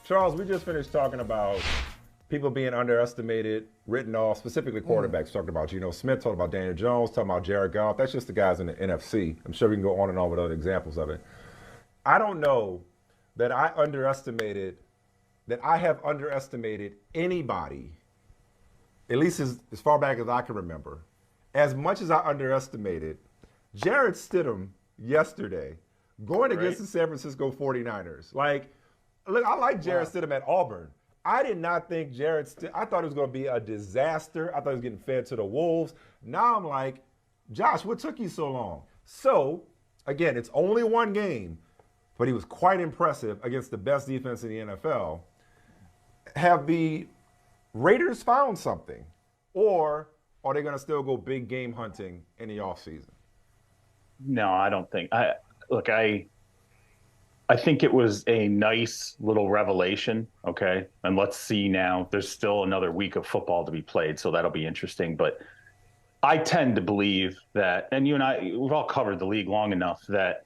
Charles, we just finished talking about people being underestimated, written off, specifically quarterbacks. Talking about Geno Smith, talking about Daniel Jones, talking about Jared Goff. That's just the guys in the NFC. I'm sure we can go on and on with other examples of it. I don't know that I have underestimated anybody, at least as far back as I can remember, as much as I underestimated Jarrett Stidham yesterday going against the San Francisco 49ers. Like, look, I like Jarrett Stidham at Auburn. I did not think I thought it was going to be a disaster. I thought he was getting fed to the wolves. Now I'm like, Josh, what took you so long? So, again, it's only one game, but he was quite impressive against the best defense in the NFL. Have the Raiders found something? Or are they going to still go big game hunting in the offseason? No, I don't think. I think it was a nice little revelation, okay? And let's see now. There's still another week of football to be played, so that'll be interesting. But I tend to believe that, and you and I, we've all covered the league long enough that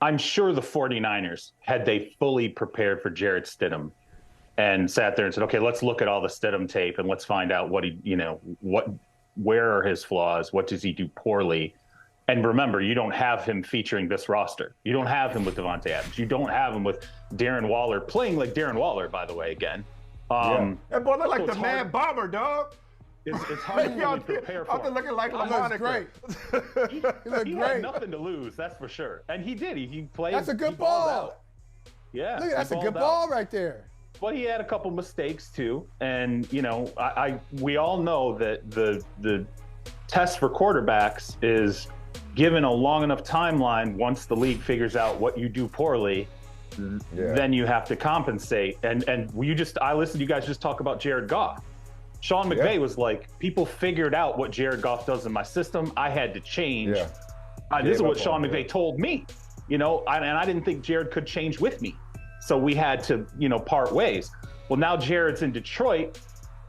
I'm sure the 49ers, had they fully prepared for Jarrett Stidham and sat there and said, okay, let's look at all the Stidham tape and let's find out where are his flaws? What does he do poorly? And remember, you don't have him featuring this roster. You don't have him with Davante Adams. You don't have him with Darren Waller, playing like Darren Waller, by the way, again. That boy look like the Mad Bomber, dog. It's hard to really prepare for him. Looking like Looks great. He looked had great. nothing to lose, that's for sure. And he did. He played. That's a good ball. Yeah. Look, that's a good ball right there. But he had a couple mistakes too. And, we all know that the test for quarterbacks is given a long enough timeline, once the league figures out what you do poorly, then you have to compensate. And I listened to you guys just talk about Jared Goff. Sean McVay was like, people figured out what Jared Goff does in my system. I had to change. This is what Sean McVay told me, and I didn't think Jared could change with me. So we had to, part ways. Well, now Jared's in Detroit.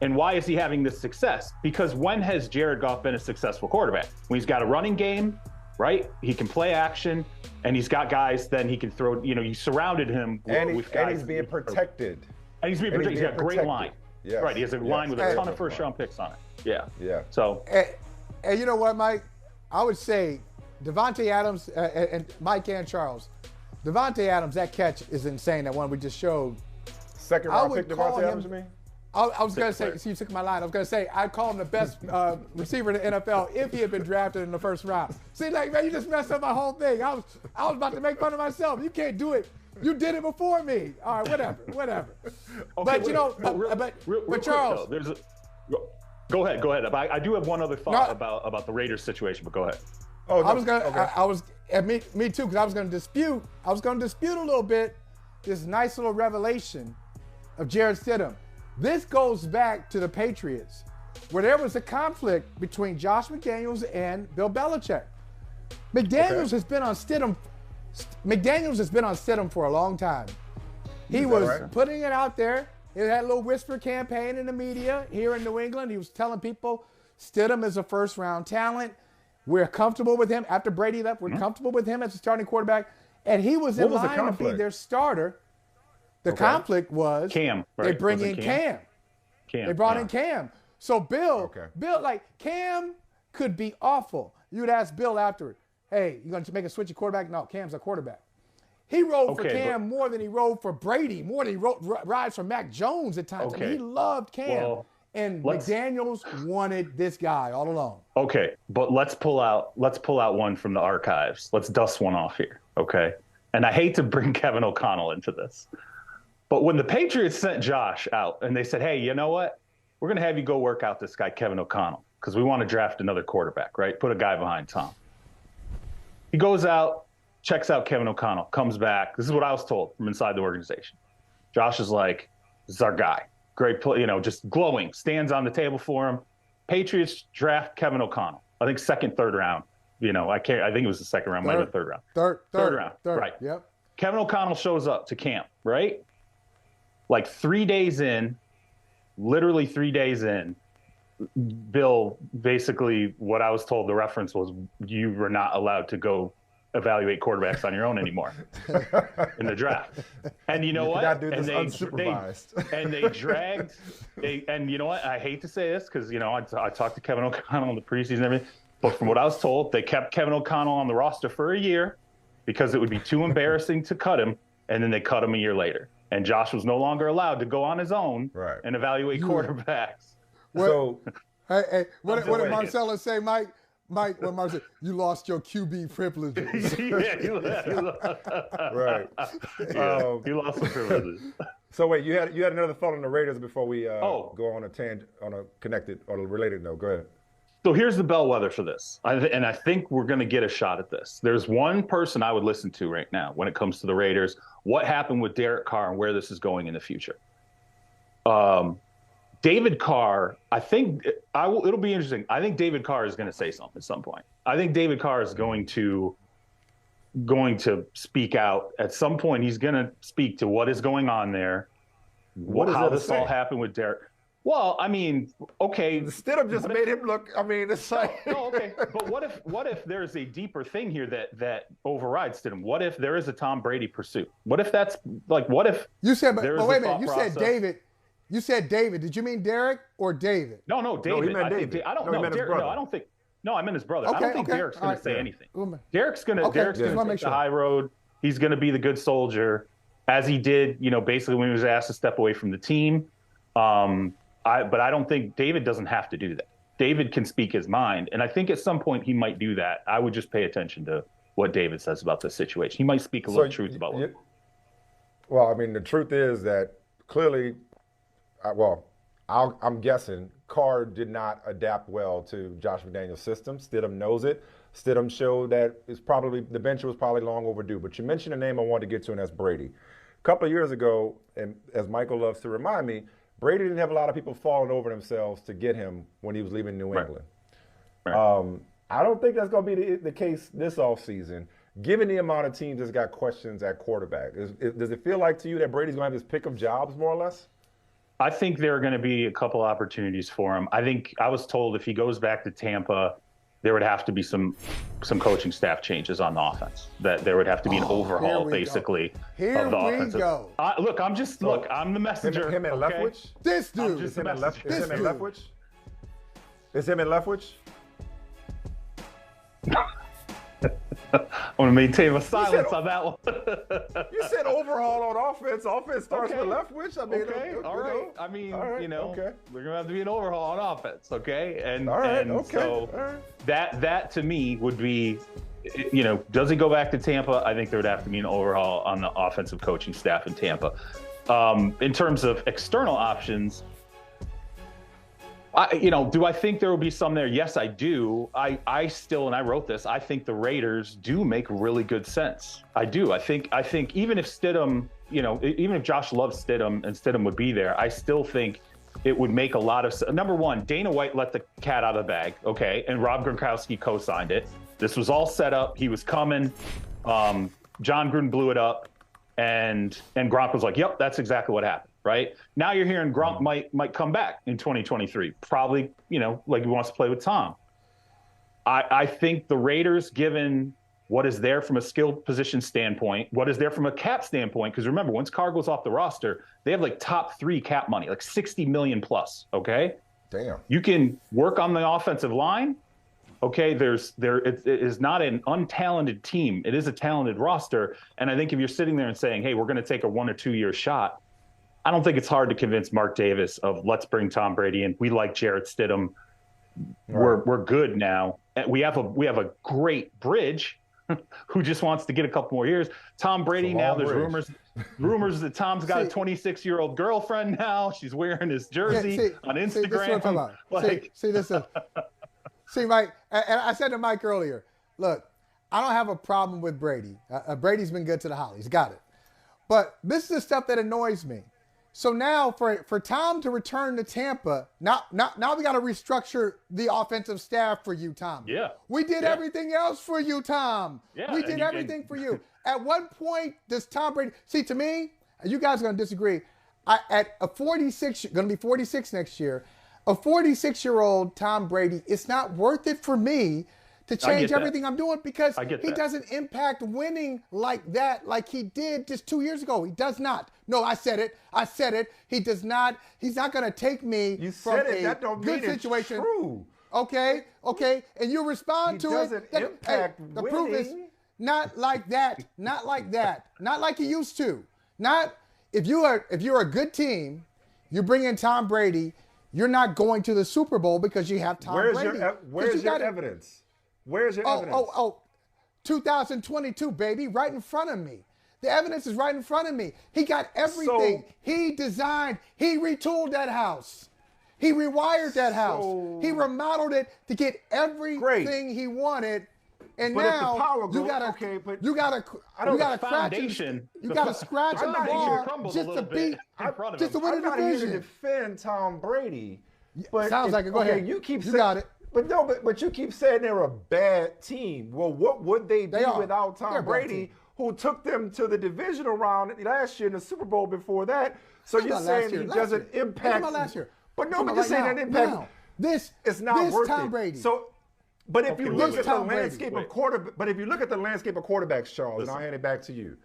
And why is he having this success? Because when has Jared Goff been a successful quarterback? When he's got a running game, right? He can play action, and he's got guys then he can throw, you surrounded him with guys. And he's being protected. And he's being protected. He's got a great line. Yes. Right, he has a line with a ton of first-round picks on it. Yeah. So. And you know what, Mike? I would say Davante Adams and Mike and Charles. Davante Adams, that catch is insane, that one we just showed. Second round pick Davante Adams, you mean? I was going to say, see, you took my line. I was going to say, I'd call him the best receiver in the NFL if he had been drafted in the first round. See, man, you just messed up my whole thing. I was about to make fun of myself. You can't do it. You did it before me. All right, whatever. Okay, but Charles. Go ahead. I do have one other thought about the Raiders situation, but go ahead. Me too, because I was going to dispute a little bit this nice little revelation of Jarrett Stidham. This goes back to the Patriots, where there was a conflict between Josh McDaniels and Bill Belichick. McDaniels has been on Stidham for a long time. He was putting it out there. He had a little whisper campaign in the media here in New England. He was telling people Stidham is a first-round talent. We're comfortable with him. After Brady left, we're comfortable with him as a starting quarterback. And he was in line to be their starter. The conflict was Cam. Right? They bring in Cam. They brought in Cam. So Bill, Cam could be awful. You'd ask Bill afterward, hey, you going to make a switch at quarterback? No, Cam's a quarterback. He rode for Cam more than he rode for Brady, more than he rides for Mac Jones at times. I mean, he loved Cam. And McDaniels wanted this guy all along. Okay, but let's pull out one from the archives. Let's dust one off here, okay? And I hate to bring Kevin O'Connell into this. But when the Patriots sent Josh out and they said, hey, you know what? We're going to have you go work out this guy, Kevin O'Connell, because we want to draft another quarterback, right? Put a guy behind Tom. He goes out, checks out Kevin O'Connell, comes back. This is what I was told from inside the organization. Josh is like, this is our guy. Great play, just glowing. Stands on the table for him. Patriots draft Kevin O'Connell. I think second, third round. I think it was the second round, maybe the third round. Third round. Right. Yep. Kevin O'Connell shows up to camp, right? Like 3 days in, literally 3 days in, Bill, basically what I was told the reference was you were not allowed to go evaluate quarterbacks on your own anymore in the draft. And you know what? And they dragged. And you know what? I hate to say this because I talked to Kevin O'Connell in the preseason and everything, but from what I was told, they kept Kevin O'Connell on the roster for a year because it would be too embarrassing to cut him, and then they cut him a year later. And Josh was no longer allowed to go on his own and evaluate quarterbacks. So, hey, what did Marcellus say, Mike? Mike, when Mark said, you lost your QB privileges. Yeah, you right. You lost the privileges. So wait, you had another thought on the Raiders before we go on a connected or a related note. Go ahead. So here's the bellwether for this, and I think we're going to get a shot at this. There's one person I would listen to right now when it comes to the Raiders. What happened with Derek Carr and where this is going in the future? David Carr, I think it'll be interesting. I think David Carr is going to say something at some point. I think David Carr is going to speak out at some point. He's going to speak to what is going on there, how this all happened with Derek. Well, I mean, okay. Stidham just made him look. I mean, it's like no, okay. But what if there's a deeper thing here that overrides Stidham? What if there is a Tom Brady pursuit? What if that's like? What if you said? But wait a minute. You said David. You said David. Did you mean Derek or David? No, David. No, he meant David. I don't know. No, I don't think. No, I meant his brother. Okay, I don't think Derek's going to say anything. Derek's going to take the high road. He's going to be the good soldier, as he did, basically when he was asked to step away from the team. But I don't think David doesn't have to do that. David can speak his mind, and I think at some point he might do that. I would just pay attention to what David says about this situation. He might speak a little truth about it. Well, I mean, the truth is that clearly, I'm guessing Carr did not adapt well to Josh McDaniel's system. Stidham knows it. Stidham showed that the bench was probably long overdue. But you mentioned a name I wanted to get to, and that's Brady. A couple of years ago, and as Michael loves to remind me, Brady didn't have a lot of people falling over themselves to get him when he was leaving New England. Right. I don't think that's going to be the case this offseason, given the amount of teams that's got questions at quarterback. Does it feel like to you that Brady's going to have his pick of jobs, more or less? I think there are going to be a couple opportunities for him. I think I was told if he goes back to Tampa, there would have to be some coaching staff changes on the offense. That there would have to be an overhaul, basically, of the offense. Here we go. I'm the messenger. Him and Leftwich? This dude. Is him and Leftwich? Is him and Leftwich? I'm going to maintain my silence on that one. You said overhaul on offense. Offense starts with Leftwich. I mean, all right. I mean, we're going to have to be an overhaul on offense, okay? So that to me would be, does he go back to Tampa? I think there would have to be an overhaul on the offensive coaching staff in Tampa. In terms of external options, do I think there will be some there? Yes, I do. I still, and I wrote this, I think the Raiders do make really good sense. I do. I think even if Stidham, even if Josh loves Stidham and Stidham would be there, I still think it would make a lot of sense. Number one, Dana White let the cat out of the bag, okay, and Rob Gronkowski co-signed it. This was all set up. He was coming. John Gruden blew it up, and Gronk was like, yep, that's exactly what happened. Right now, you're hearing Gronk might come back in 2023. Probably, like he wants to play with Tom. I think the Raiders, given what is there from a skill position standpoint, what is there from a cap standpoint, because remember, once Carr goes off the roster, they have like top 3 cap money, like $60 million plus. Okay, damn. You can work on the offensive line. Okay, it is not an untalented team. It is a talented roster, and I think if you're sitting there and saying, hey, we're going to take a 1 or 2 year shot, I don't think it's hard to convince Mark Davis of let's bring Tom Brady in. We like Jarrett Stidham. Right. We're good now. And we have a great bridge who just wants to get a couple more years. Tom Brady now. There's rumors that Tom's got a 26-year-old girlfriend now. She's wearing his jersey on Instagram. See, this is what I'm talking about. See, Mike. And I said to Mike earlier, look, I don't have a problem with Brady. Brady's been good to the Hollies. Got it. But this is the stuff that annoys me. So now for Tom to return to Tampa, now we got to restructure the offensive staff for you, Tom. Yeah. We did everything else for you, Tom. Yeah, we did everything for you. At what point does Tom Brady, see, to me, you guys are going to disagree, at a 46, going to be 46 next year, a 46-year-old Tom Brady, it's not worth it for me to change everything I'm doing because he that. doesn't impact winning like that, like he did just 2 years ago. He does not. No, I said it. He does not. He's not going to take me from a good situation. True. Okay. And you respond to it. He doesn't impact the winning. proof is not like that. Not like that. Not like he used to. Not if you're a good team, you bring in Tom Brady, you're not going to the Super Bowl because you have Tom Brady. Where's your evidence? Where's your evidence? 2022, baby, right in front of me. The evidence is right in front of me. He got everything. He designed, he retooled that house. He rewired that house. He remodeled it to get everything he wanted. And but now if the power goes, you gotta scratch the bar just to beat, just to win a division. I'm not here to defend Tom Brady. But sounds like it. Go ahead. You keep saying, got it. But you keep saying they're a bad team. Well, what would they be without Tom Brady, who took them to the divisional round last year in the Super Bowl before that? So you're saying he doesn't impact last year. But no, but you're saying that impact. It's not worth Tom it. Brady. So, but if you look at the landscape of quarterbacks, Charles, and I'll hand it back to you.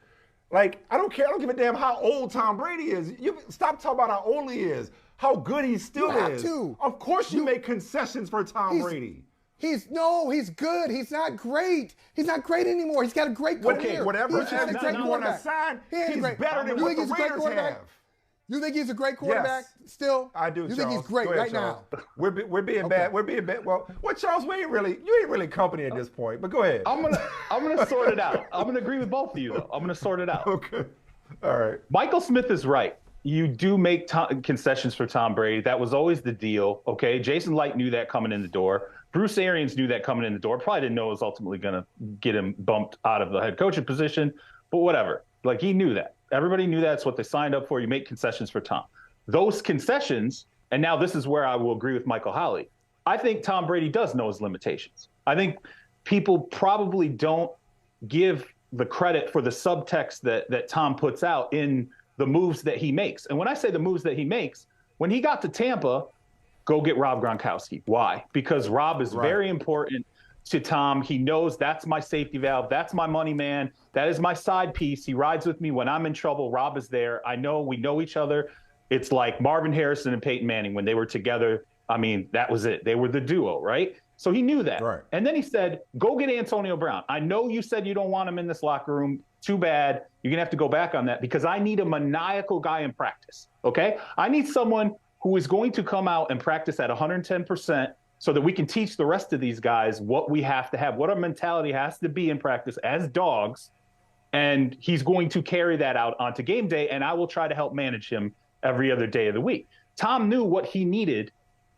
Like, I don't care. I don't give a damn how old Tom Brady is. You stop talking about how old he is. How good he still is. Of course you make concessions for Tom Brady. He's good. He's not great. He's not great anymore. He's got a great career. Okay, whatever evidence you want to assign, he's better than what the Raiders have. You think he's a great quarterback still? I do, You Charles. think he's great right Charles. now? We're being bad. We're being bad. Well, Charles, you ain't really company at this point, but go ahead. I'm gonna sort it out. I'm gonna agree with both of you though. I'm gonna sort it out. Okay. All right. Michael Smith is right. You do make concessions for Tom Brady. That was always the deal. Okay. Jason Light knew that coming in the door. Bruce Arians knew that coming in the door. Probably didn't know it was ultimately going to get him bumped out of the head coaching position, but whatever. Like, he knew that. Everybody knew that's what they signed up for. You make concessions for Tom. Those concessions, and now this is where I will agree with Michael Holley. I think Tom Brady does know his limitations. I think people probably don't give the credit for the subtext that Tom puts out in the moves that he makes. And when I say the moves that he makes, when he got to Tampa, go get Rob Gronkowski. Why? Because Rob is very important to Tom. He knows that's my safety valve. That's my money man. That is my side piece. He rides with me when I'm in trouble. Rob is there. I know we know each other. It's like Marvin Harrison and Peyton Manning when they were together. I mean, that was it. They were the duo, right? So he knew that. Right. And then he said, go get Antonio Brown. I know you said you don't want him in this locker room. Too bad. You're going to have to go back on that because I need a maniacal guy in practice, okay? I need someone who is going to come out and practice at 110% so that we can teach the rest of these guys what we have to have, what our mentality has to be in practice as dogs. And he's going to carry that out onto game day, and I will try to help manage him every other day of the week. Tom knew what he needed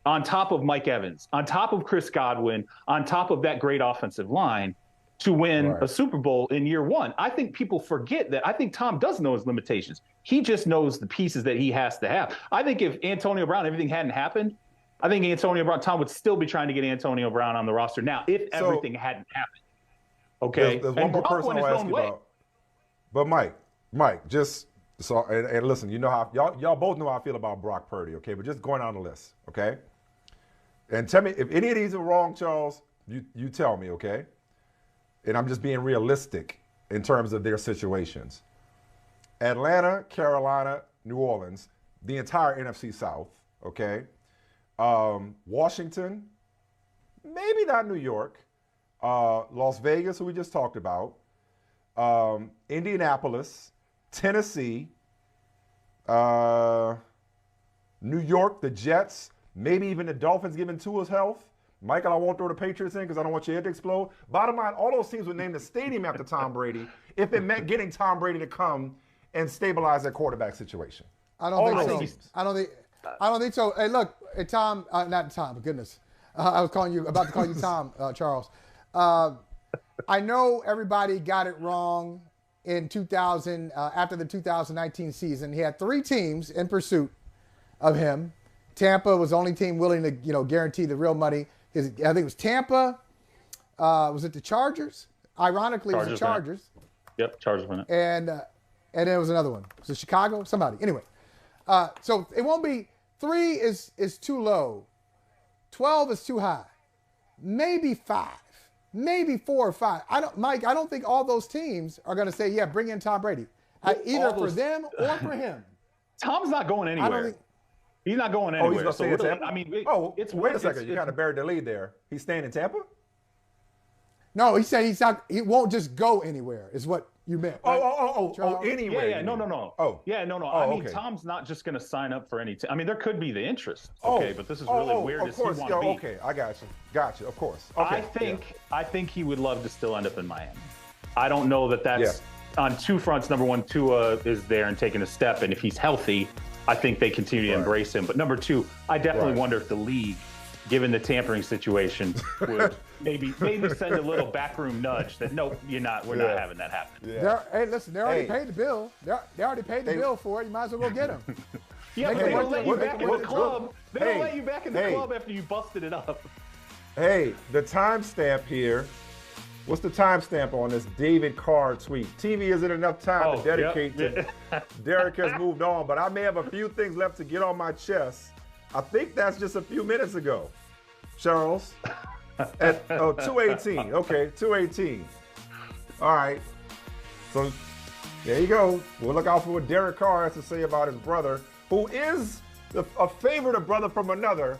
on top of Mike Evans, on top of Chris Godwin, on top of that great offensive line to win a Super Bowl in year one. I think people forget that. I think Tom does know his limitations. He just knows the pieces that he has to have. I think if Antonio Brown, everything hadn't happened, I think Antonio Brown, Tom would still be trying to get Antonio Brown on the roster now if everything hadn't happened. Okay? There's one more person I'll ask you about. But Mike, just so and listen, you know how y'all both know how I feel about Brock Purdy, okay? But just going down the list, okay? And tell me if any of these are wrong, Charles. You tell me, okay? And I'm just being realistic in terms of their situations. Atlanta, Carolina, New Orleans, the entire NFC South, okay? Washington, maybe not New York. Las Vegas, who we just talked about. Indianapolis, Tennessee, New York, the Jets, maybe even the Dolphins given Tua's health. Michael, I won't throw the Patriots in because I don't want your head to explode. Bottom line, all those teams would name the stadium after Tom Brady if it meant getting Tom Brady to come and stabilize their quarterback situation. I don't think so. I don't think so. Hey, look, Tom, not Tom, but goodness. I was about to call you Tom, Charles. I know everybody got it wrong in 2000, after the 2019 season. He had 3 teams in pursuit of him. Tampa was the only team willing to, guarantee the real money. I think it was Tampa. Was it the Chargers? Ironically, it was the Chargers. Yep, Chargers won it. And then it was another one. Was it Chicago? Somebody. Anyway, so it won't be 3 is too low. 12 is too high. Maybe 5. maybe 4 or 5. Mike, I don't think all those teams are going to say, yeah, bring in Tom Brady. Either for them or for him. Tom's not going anywhere. He's not going anywhere. Oh, he's going to stay in Tampa? I mean, wait a second. You kind of buried the lead there. He's staying in Tampa? No, he said he won't just go anywhere, is what you meant. Right? Anywhere. Yeah, no. I mean, Tom's not just going to sign up for any team. I mean, there could be the interest. Okay, but this is really weird. Of course. Okay, I got you. Of course. Okay. I think he would love to still end up in Miami. I don't know that that's on two fronts. Number one, Tua is there and taking a step, and if he's healthy, I think they continue to embrace him. But number two, I definitely wonder if the league, given the tampering situation, would maybe send a little backroom nudge that nope, we're not having that happen. Yeah. Hey, listen, they already paid the bill. They already paid the bill for it. You might as well go get them. Yeah, but they don't let you back in the club. They don't let you back in the club after you busted it up. Hey, the timestamp here. What's the timestamp on this David Carr tweet? TV isn't enough time to dedicate to. Derek has moved on, but I may have a few things left to get on my chest. I think that's just a few minutes ago, Charles. At 2:18. Okay, 2:18. All right. So there you go. We'll look out for what Derek Carr has to say about his brother, who is a favorite of brother from another.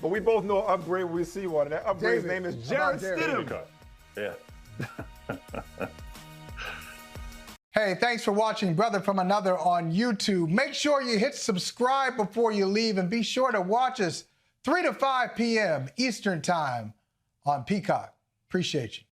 But we both know an upgrade when we see one. And that upgrade's name is Jarrett Stidham. Yeah. Hey, thanks for watching Brother from Another on YouTube. Make sure you hit subscribe before you leave, and be sure to watch us 3 to 5 p.m. Eastern Time on Peacock. Appreciate you.